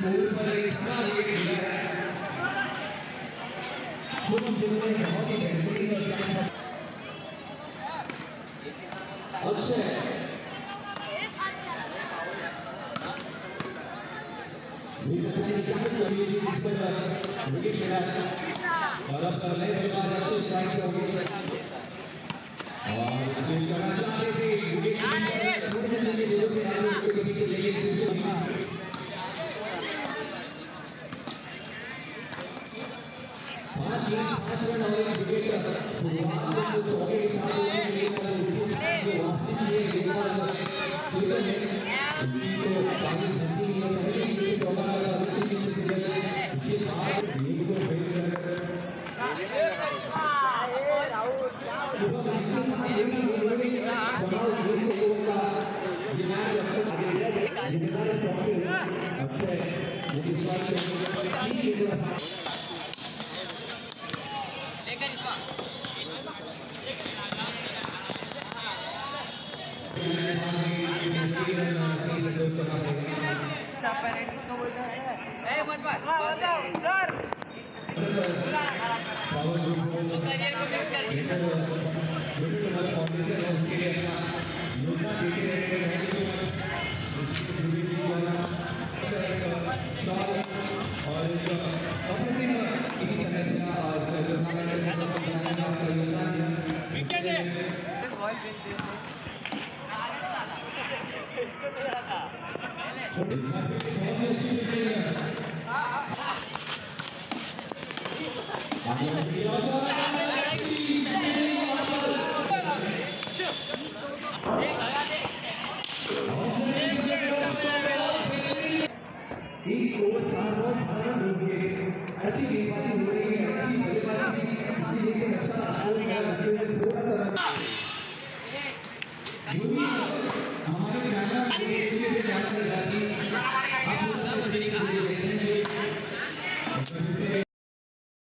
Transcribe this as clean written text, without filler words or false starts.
Score पर एक बड़ा विकेट मिला है। शुभम गिल ने बहुत ही बेहतरीन और प्यारा अक्षय विकेट मिला और अब नए बल्लेबाज अक्षय स्ट्राइक पे होंगे और स्पिन करना चाहते थे विकेट थोड़े से चले दोनों खिलाड़ी उसके पीछे लेकिन पांच रन और एक विकेट शुरुआत में तो चौके के साथ जो वापसी की है गेंदबाज सीजन में तो पानी धरती नहीं है पहले ही चौका लगा दूसरी गेंद से इसके बाद लीग को फेल कर अच्छी गेंदबाजी हो रही है अच्छी बल्लेबाजी भी लेकिन अच्छा स्कोर किया थोड़ा सा हमारे ज्यादा